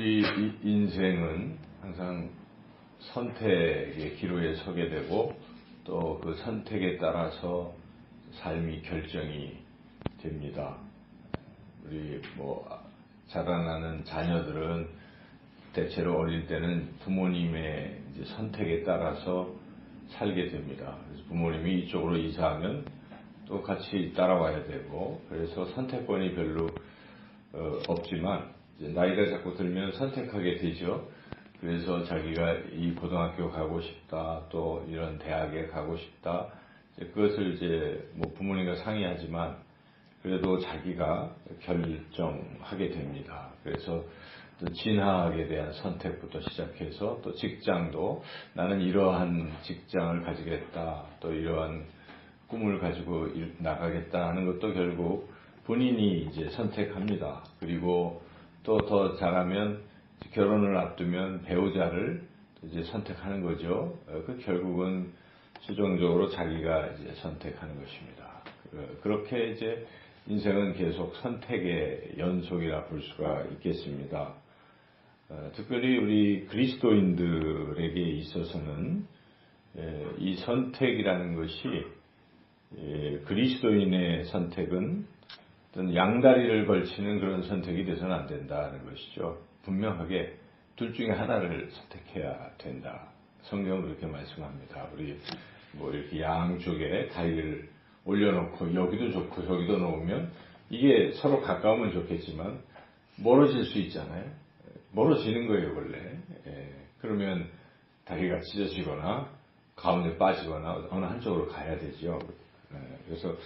우리 인생은 항상 선택의 기로에 서게 되고 또 그 선택에 따라서 삶이 결정이 됩니다. 우리 자라나는 자녀들은 대체로 어릴 때는 부모님의 이제 선택에 따라서 살게 됩니다. 그래서 부모님이 이쪽으로 이사하면 또 같이 따라와야 되고, 그래서 선택권이 별로 없지만 이제 나이가 자꾸 들면 선택하게 되죠. 그래서 자기가 이 고등학교 가고 싶다, 또 이런 대학에 가고 싶다, 그것을 이제 부모님과 상의하지만 그래도 자기가 결정하게 됩니다. 그래서 또 진학에 대한 선택부터 시작해서 또 직장도 나는 이러한 직장을 가지겠다, 또 이러한 꿈을 가지고 나가겠다 하는 것도 결국 본인이 이제 선택합니다. 그리고 또 더 잘하면 결혼을 앞두면 배우자를 이제 선택하는 거죠. 그 결국은 최종적으로 자기가 이제 선택하는 것입니다. 그렇게 이제 인생은 계속 선택의 연속이라 볼 수가 있겠습니다. 특별히 우리 그리스도인들에게 있어서는 이 선택이라는 것이 그리스도인의 선택은 어떤 양다리를 걸치는 그런 선택이 돼서는 안 된다는 것이죠. 분명하게 둘 중에 하나를 선택해야 된다. 성경은 그렇게 말씀합니다. 우리 이렇게 양쪽에 다리를 올려놓고 여기도 좋고 저기도 놓으면 이게 서로 가까우면 좋겠지만 멀어질 수 있잖아요. 멀어지는 거예요, 원래. 그러면 다리가 찢어지거나 가운데 빠지거나 어느 한쪽으로 가야 되죠. 그래서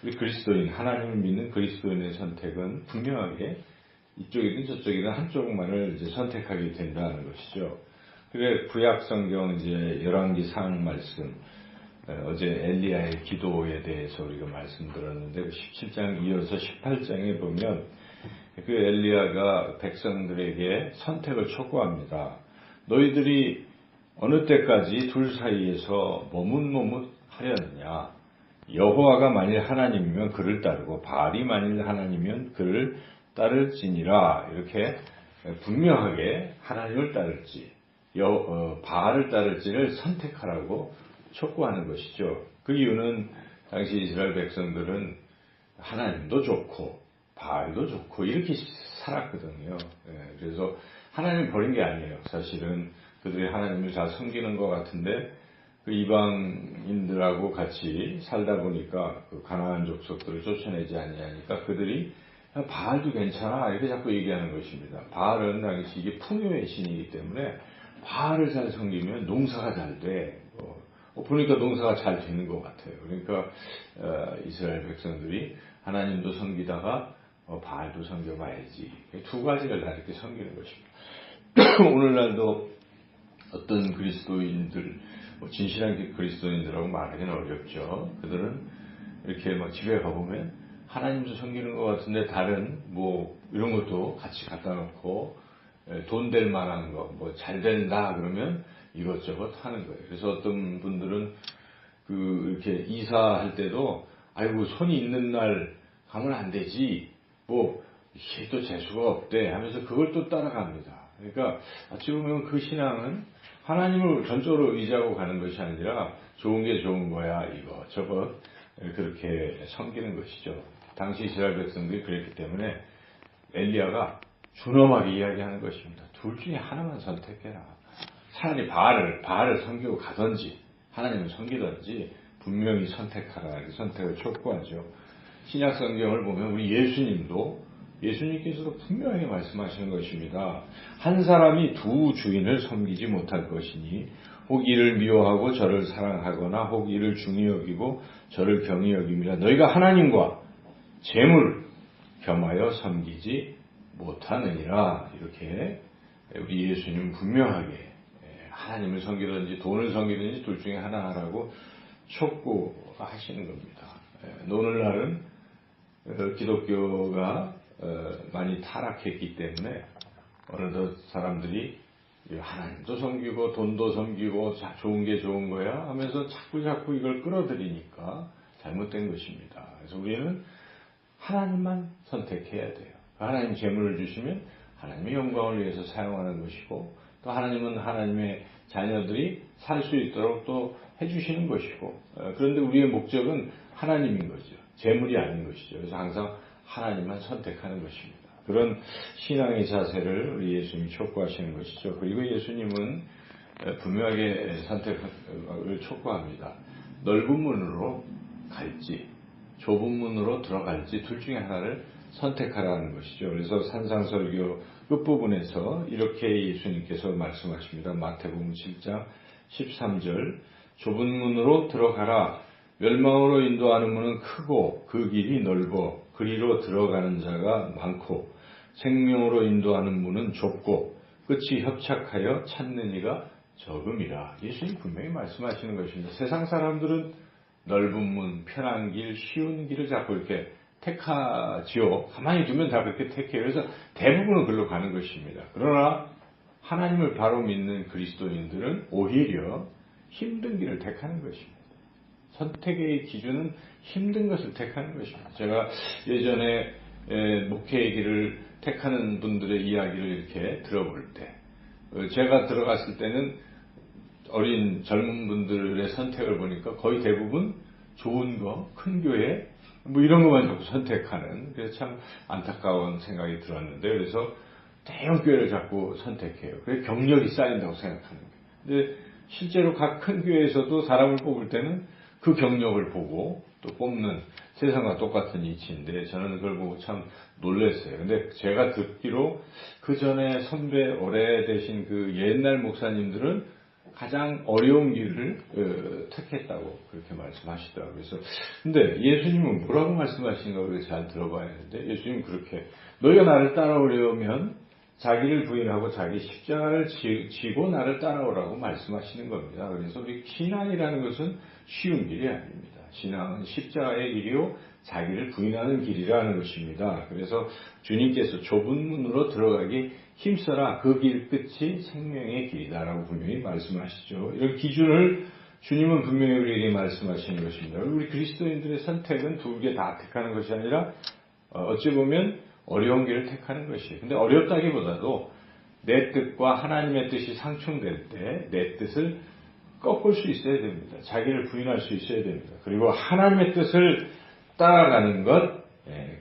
우리 그리스도인, 하나님을 믿는 그리스도인의 선택은 분명하게 이쪽이든 저쪽이든 한쪽만을 이제 선택하게 된다는 것이죠. 그래 구약 성경 이제 열왕기상 말씀, 어제 엘리야의 기도에 대해서 우리가 말씀드렸는데 17장 이어서 18장에 보면 그 엘리야가 백성들에게 선택을 촉구합니다. 너희들이 어느 때까지 둘 사이에서 머뭇머뭇하려느냐. 여호와가 만일 하나님이면 그를 따르고 바알이 만일 하나님이면 그를 따를지니라. 이렇게 분명하게 하나님을 따를지 바알을 따를지를 선택하라고 촉구하는 것이죠. 그 이유는 당시 이스라엘 백성들은 하나님도 좋고 바알도 좋고 이렇게 살았거든요. 그래서 하나님을 버린 게 아니에요. 사실은 그들이 하나님을 잘 섬기는 것 같은데 그 이방인들하고 같이 살다 보니까 그 가나안 족속들을 쫓아내지 아니하니까 그들이 바알도 괜찮아 이렇게 자꾸 얘기하는 것입니다. 바알은 당시 이게 풍요의 신이기 때문에 바알을 잘 섬기면 농사가 잘 돼. 보니까 농사가 잘 되는 것 같아요. 그러니까 이스라엘 백성들이 하나님도 섬기다가 바알도 섬겨봐야지. 두 가지를 다 이렇게 섬기는 것입니다. 오늘날도 어떤 그리스도인들, 진실한 그리스도인들하고 말하기는 어렵죠. 그들은 이렇게 집에 가보면 하나님도 섬기는 것 같은데 다른 이런 것도 같이 갖다 놓고 돈 될 만한 거, 잘 된다 그러면 이것저것 하는 거예요. 그래서 어떤 분들은 이렇게 이사할 때도 아이고 손이 있는 날 가면 안 되지. 이게 또 재수가 없대 하면서 그걸 또 따라갑니다. 그러니까 어찌 보면 그 신앙은 하나님을 전적으로 의지하고 가는 것이 아니라 좋은 게 좋은 거야 이거 그렇게 섬기는 것이죠. 당시 이스라엘 백성들이 그랬기 때문에 엘리야가 준엄하게 이야기하는 것입니다. 둘 중에 하나만 선택해라. 차라리 바알을 섬기고 가든지 하나님을 섬기든지 분명히 선택하라. 이렇게 선택을 촉구하죠. 신약 성경을 보면 우리 예수님께서도 분명하게 말씀하시는 것입니다. 한 사람이 두 주인을 섬기지 못할 것이니 혹 이를 미워하고 저를 사랑하거나 혹 이를 중히 여기고 저를 경히 여김이라. 너희가 하나님과 재물 겸하여 섬기지 못하느니라. 이렇게 우리 예수님은 분명하게 하나님을 섬기든지 돈을 섬기든지 둘 중에 하나 하라고 촉구하시는 겁니다. 오늘날은 기독교가 많이 타락했기 때문에 어느덧 사람들이 하나님도 섬기고 돈도 섬기고 좋은 게 좋은 거야 하면서 자꾸 이걸 끌어들이니까 잘못된 것입니다. 그래서 우리는 하나님만 선택해야 돼요. 하나님 재물을 주시면 하나님의 영광을 위해서 사용하는 것이고 또 하나님은 하나님의 자녀들이 살 수 있도록 또 해주시는 것이고 그런데 우리의 목적은 하나님인 거죠. 재물이 아닌 것이죠. 그래서 항상 하나님만 선택하는 것입니다. 그런 신앙의 자세를 우리 예수님이 촉구하시는 것이죠. 그리고 예수님은 분명하게 선택을 촉구합니다. 넓은 문으로 갈지 좁은 문으로 들어갈지 둘 중에 하나를 선택하라는 것이죠. 그래서 산상설교 끝부분에서 이렇게 예수님께서 말씀하십니다. 마태복음 7장 13절 좁은 문으로 들어가라. 멸망으로 인도하는 문은 크고 그 길이 넓어 그리로 들어가는 자가 많고 생명으로 인도하는 문은 좁고 끝이 협착하여 찾는 이가 적음이라. 예수님 분명히 말씀하시는 것입니다. 세상 사람들은 넓은 문, 편한 길, 쉬운 길을 자꾸 이렇게 택하지요. 가만히 두면 다 그렇게 택해요. 그래서 대부분은 그걸로 가는 것입니다. 그러나 하나님을 바로 믿는 그리스도인들은 오히려 힘든 길을 택하는 것입니다. 선택의 기준은 힘든 것을 택하는 것입니다. 제가 예전에 목회의 길을 택하는 분들의 이야기를 이렇게 들어볼 때 제가 들어갔을 때는 어린 젊은 분들의 선택을 보니까 거의 대부분 좋은 거, 큰 교회 뭐 이런 것만 자꾸 선택하는 그래서 참 안타까운 생각이 들었는데 그래서 대형 교회를 자꾸 선택해요. 그래서 경력이 쌓인다고 생각하는 거예요. 근데 실제로 각 큰 교회에서도 사람을 뽑을 때는 그 경력을 보고 또 뽑는 세상과 똑같은 이치인데 저는 그걸 보고 참 놀랐어요. 근데 제가 듣기로 그 전에 선배 오래되신 그 옛날 목사님들은 가장 어려운 길을 택했다고 그렇게 말씀하시더라고요. 그래서 근데 예수님은 뭐라고 말씀하시는가 그렇게 잘 들어봐야 하는데 예수님은 그렇게 너희가 나를 따라오려면 자기를 부인하고 자기 십자가를 지고 나를 따라오라고 말씀하시는 겁니다. 그래서 우리 신앙이라는 것은 쉬운 길이 아닙니다. 신앙은 십자가의 길이요 자기를 부인하는 길이라는 것입니다. 그래서 주님께서 좁은 문으로 들어가기 힘써라. 그 길 끝이 생명의 길이다라고 분명히 말씀하시죠. 이런 기준을 주님은 분명히 우리에게 말씀하시는 것입니다. 우리 그리스도인들의 선택은 두 개 다 택하는 것이 아니라 어찌 보면 어려운 길을 택하는 것이에요. 근데 어렵다기보다도 내 뜻과 하나님의 뜻이 상충될 때 내 뜻을 꺾을 수 있어야 됩니다. 자기를 부인할 수 있어야 됩니다. 그리고 하나님의 뜻을 따라가는 것,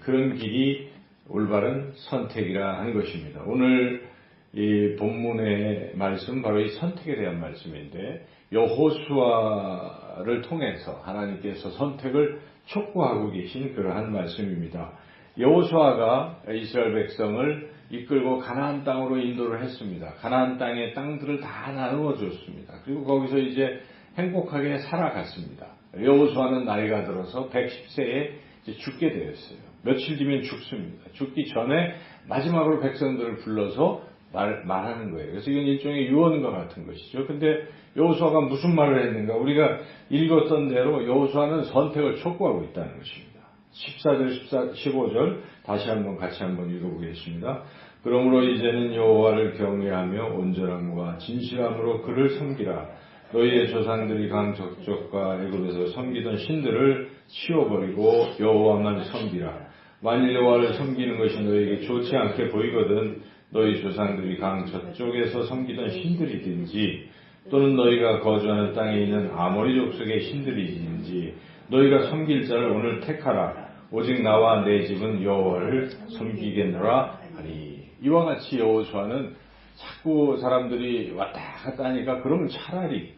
그런 길이 올바른 선택이라 하는 것입니다. 오늘 이 본문의 말씀 바로 이 선택에 대한 말씀인데 여호수아를 통해서 하나님께서 선택을 촉구하고 계신 그러한 말씀입니다. 여호수아가 이스라엘 백성을 이끌고 가나안 땅으로 인도를 했습니다. 가나안 땅의 땅들을 다 나누어 줬습니다. 그리고 거기서 이제 행복하게 살아갔습니다. 여호수아는 나이가 들어서 110세에 죽게 되었어요. 며칠 뒤면 죽습니다. 죽기 전에 마지막으로 백성들을 불러서 말하는 거예요. 그래서 이건 일종의 유언과 같은 것이죠. 근데 여호수아가 무슨 말을 했는가? 우리가 읽었던 대로 여호수아는 선택을 촉구하고 있다는 것입니다. 14절, 15절 다시 한번 같이 한번 읽어보겠습니다. 그러므로 이제는 여호와를 경외하며 온전함과 진실함으로 그를 섬기라. 너희의 조상들이 강적족과 애굽에서 섬기던 신들을 치워버리고 여호와만 섬기라. 만일 여호와를 섬기는 것이 너희에게 좋지 않게 보이거든 너희 조상들이 강 저쪽에서 섬기던 신들이든지 또는 너희가 거주하는 땅에 있는 아모리 족속의 신들이든지 너희가 섬길 자를 오늘 택하라. 오직 나와 내 집은 여호와를 섬기겠노라 하니. 이와 같이 여호수아는 자꾸 사람들이 왔다 갔다 하니까 그러면 차라리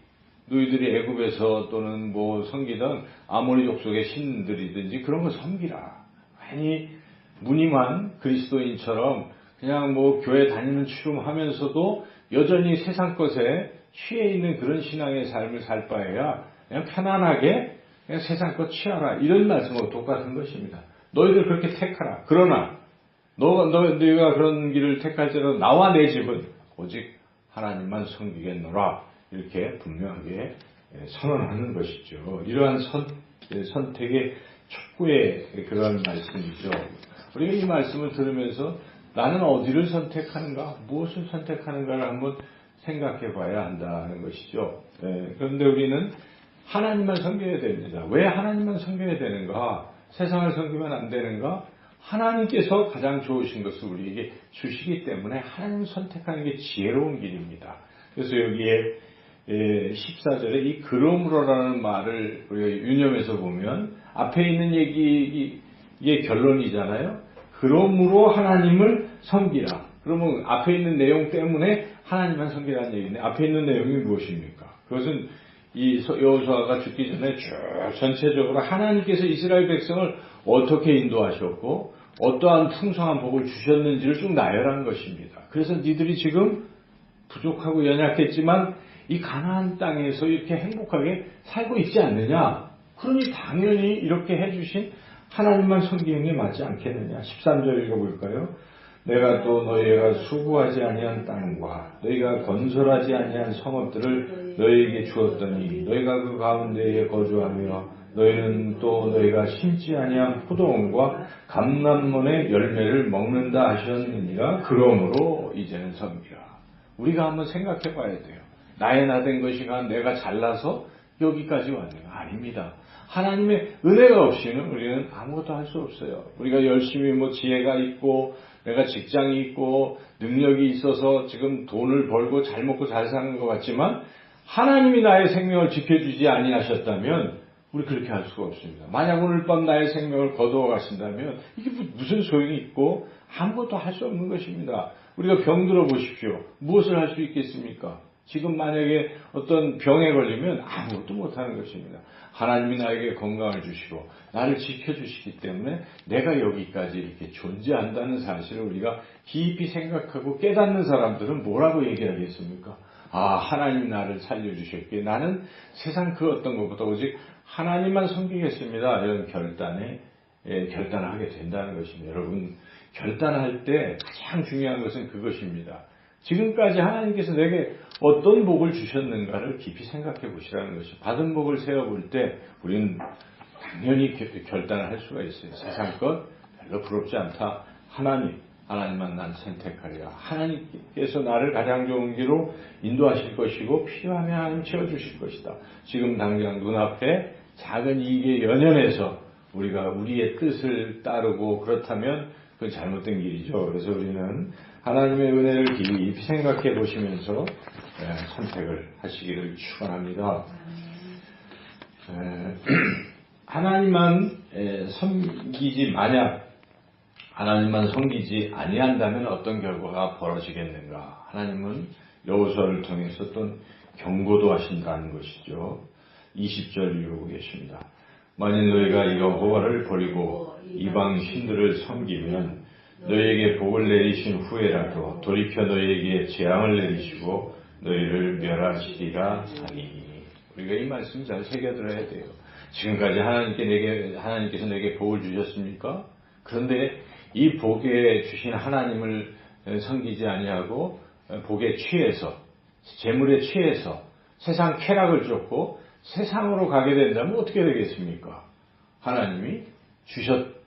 너희들이 애굽에서 또는 뭐 섬기던 아모리 족속의 신들이든지 그런 거 섬기라. 괜히 무늬만 그리스도인처럼 그냥 뭐 교회 다니는 추름하면서도 여전히 세상 것에 취해 있는 그런 신앙의 삶을 살 바에야 그냥 편안하게 그냥 세상 것 취하라. 이런 말씀하고 똑같은 것입니다. 너희들 그렇게 택하라. 그러나 너희가 그런 길을 택할지라도 나와 내 집은 오직 하나님만 섬기겠노라. 이렇게 분명하게 선언하는 것이죠. 이러한 선택의 촉구의 그런 말씀이죠. 우리가 이 말씀을 들으면서 나는 어디를 선택하는가, 무엇을 선택하는가를 한번 생각해 봐야 한다는 것이죠. 그런데 우리는 하나님만 섬겨야 됩니다. 왜 하나님만 섬겨야 되는가? 세상을 섬기면 안 되는가? 하나님께서 가장 좋으신 것을 우리에게 주시기 때문에 하나님 선택하는 게 지혜로운 길입니다. 그래서 여기에 14절에 이 그러므로라는 말을 우리가 유념해서 보면 앞에 있는 이게 결론이잖아요. 그러므로 하나님을 섬기라. 그러면 앞에 있는 내용 때문에 하나님만 섬기라는 얘기인데 앞에 있는 내용이 무엇입니까? 그것은 이 여호수아가 죽기 전에 쭉 전체적으로 하나님께서 이스라엘 백성을 어떻게 인도하셨고 어떠한 풍성한 복을 주셨는지를 쭉 나열한 것입니다. 그래서 니들이 지금 부족하고 연약했지만 이 가나안 땅에서 이렇게 행복하게 살고 있지 않느냐? 그러니 당연히 이렇게 해주신 하나님만 섬기는 게 맞지 않겠느냐? 13절 읽어볼까요? 내가 또 너희가 수고하지 아니한 땅과 너희가 건설하지 아니한 성읍들을 너희에게 주었더니 너희가 그 가운데에 거주하며 너희는 또 너희가 심지 아니한 포도원과 감람몬의 열매를 먹는다 하셨느니라. 그러므로 이제는 섬기라. 우리가 한번 생각해 봐야 돼요. 나의 나된 것이가 내가 잘나서 여기까지 왔는가? 아닙니다. 하나님의 은혜가 없이는 우리는 아무것도 할 수 없어요. 우리가 열심히 지혜가 있고 내가 직장이 있고 능력이 있어서 지금 돈을 벌고 잘 먹고 잘 사는 것 같지만 하나님이 나의 생명을 지켜주지 아니하셨다면 우리 그렇게 할 수가 없습니다. 만약 오늘 밤 나의 생명을 거두어 가신다면 이게 무슨 소용이 있고 아무것도 할 수 없는 것입니다. 우리가 병들어 보십시오. 무엇을 할 수 있겠습니까? 지금 만약에 어떤 병에 걸리면 아무것도 못하는 것입니다. 하나님이 나에게 건강을 주시고 나를 지켜주시기 때문에 내가 여기까지 이렇게 존재한다는 사실을 우리가 깊이 생각하고 깨닫는 사람들은 뭐라고 얘기하겠습니까? 하나님 나를 살려주셨기에 나는 세상 그 어떤 것보다 오직 하나님만 섬기겠습니다. 이런 결단을 하게 된다는 것입니다. 여러분, 결단할 때 가장 중요한 것은 그것입니다. 지금까지 하나님께서 내게 어떤 복을 주셨는가를 깊이 생각해 보시라는 것이 받은 복을 세어볼 때 우리는 당연히 결단을 할 수가 있어요. 세상 것 별로 부럽지 않다. 하나님만 난 선택하리라. 하나님께서 나를 가장 좋은 길로 인도하실 것이고 필요하면 하나님 채워주실 것이다. 지금 당장 눈앞에 작은 이익에 연연해서 우리가 우리의 뜻을 따르고 그렇다면 그건 잘못된 길이죠. 그래서 우리는 하나님의 은혜를 깊이 생각해 보시면서 선택을 하시기를 축원합니다. 하나님만 섬기지 아니한다면 어떤 결과가 벌어지겠는가? 하나님은 여호수아를 통해서 어떤 경고도 하신다는 것이죠. 20절 이루고 계십니다. 만일 너희가 여호와를 버리고 이방 신들을 섬기면 너희에게 복을 내리신 후에라도 돌이켜 너희에게 재앙을 내리시고 너희를 멸하시리라 하니. 우리가 이 말씀 잘 새겨들어야 돼요. 지금까지 하나님께서 내게 복을 주셨습니까? 그런데 이 복에 주신 하나님을 섬기지 아니하고 복에 취해서 재물에 취해서 세상 쾌락을 쫓고 세상으로 가게 된다면 어떻게 되겠습니까? 하나님이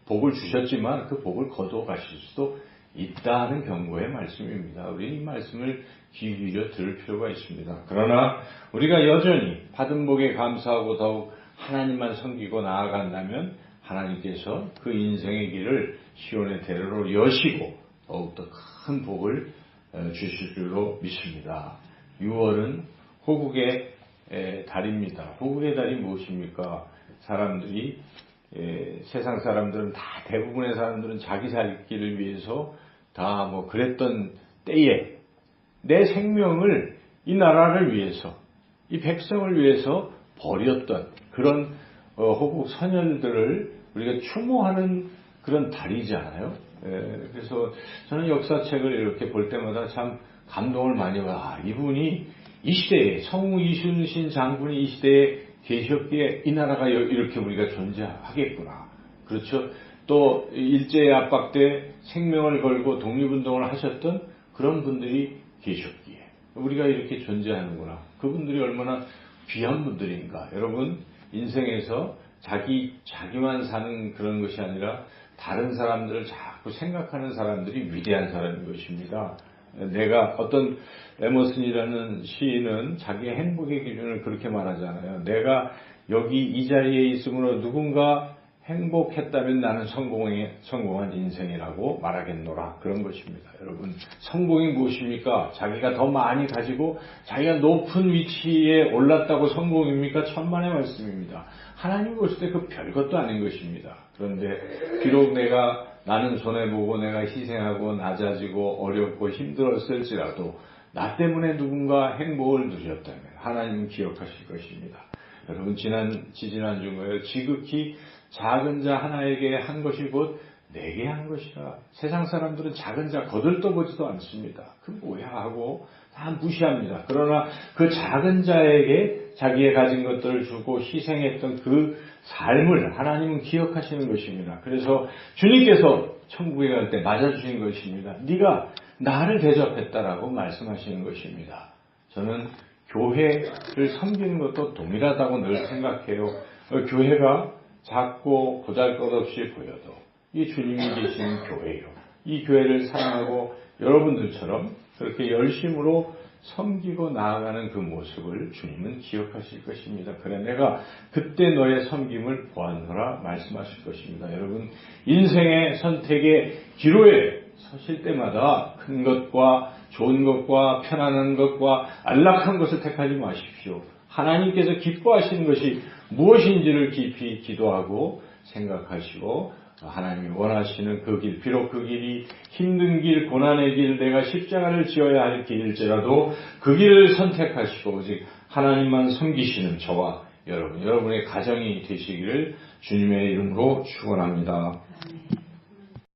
복을 주셨지만 그 복을 거두어 가실 수도 있다는 경고의 말씀입니다. 우리 이 말씀을 귀 기울여 들을 필요가 있습니다. 그러나 우리가 여전히 받은 복에 감사하고 더욱 하나님만 섬기고 나아간다면 하나님께서 그 인생의 길을 시온의 대로로 여시고 더욱더 큰 복을 주실 줄로 믿습니다. 6월은 호국의 달입니다. 호국의 달이 무엇입니까? 세상 사람들은 대부분의 사람들은 자기 살 길을 위해서 그랬던 때에 내 생명을 이 나라를 위해서, 이 백성을 위해서 버렸던 그런 호국 선열들을 우리가 추모하는 그런 달이잖아요. 그래서 저는 역사책을 이렇게 볼 때마다 참 감동을 많이 받아요. 이분이 이 시대에 성우 이순신 장군이 이 시대에 계셨기에 이 나라가 이렇게 우리가 존재하겠구나. 그렇죠. 또 일제의 압박 때 생명을 걸고 독립운동을 하셨던 그런 분들이 계셨기에 우리가 이렇게 존재하는구나. 그분들이 얼마나 귀한 분들인가. 여러분, 인생에서 자기만 사는 그런 것이 아니라 다른 사람들을 자꾸 생각하는 사람들이 위대한 사람인 것입니다. 어떤 에머슨이라는 시인은 자기의 행복의 기준을 그렇게 말하잖아요. 내가 여기 이 자리에 있으므로 누군가 행복했다면 나는 성공한 인생이라고 말하겠노라. 그런 것입니다. 여러분, 성공이 무엇입니까? 자기가 더 많이 가지고 자기가 높은 위치에 올랐다고 성공입니까? 천만의 말씀입니다. 하나님 보실 때 그 별것도 아닌 것입니다. 그런데 비록 나는 손해보고 내가 희생하고 낮아지고 어렵고 힘들었을지라도 나 때문에 누군가 행복을 누렸다면 하나님은 기억하실 것입니다. 여러분, 지지난주 거예요. 지극히 작은 자 하나에게 한 것이 곧 내게 한 것이라. 세상 사람들은 작은 자 거들떠보지도 않습니다. 그 뭐야 하고 다 무시합니다. 그러나 그 작은 자에게 자기의 가진 것들을 주고 희생했던 그 삶을 하나님은 기억하시는 것입니다. 그래서 주님께서 천국에 갈 때 맞아주신 것입니다. 네가 나를 대접했다라고 말씀하시는 것입니다. 저는 교회를 섬기는 것도 동일하다고 늘 생각해요. 교회가 작고 보잘것없이 보여도 이 주님이 계시는 교회예요. 이 교회를 사랑하고 여러분들처럼 그렇게 열심으로 섬기고 나아가는 그 모습을 주님은 기억하실 것입니다. 그래 내가 그때 너의 섬김을 보았노라 말씀하실 것입니다. 여러분, 인생의 선택의 기로에 서실 때마다 큰 것과 좋은 것과 편안한 것과 안락한 것을 택하지 마십시오. 하나님께서 기뻐하시는 것이 무엇인지를 깊이 기도하고 생각하시고 하나님이 원하시는 그 길, 비록 그 길이 힘든 길, 고난의 길, 내가 십자가를 지어야 할 길일지라도 그 길을 선택하시고 오직 하나님만 섬기시는 저와 여러분의 가정이 되시기를 주님의 이름으로 축원합니다.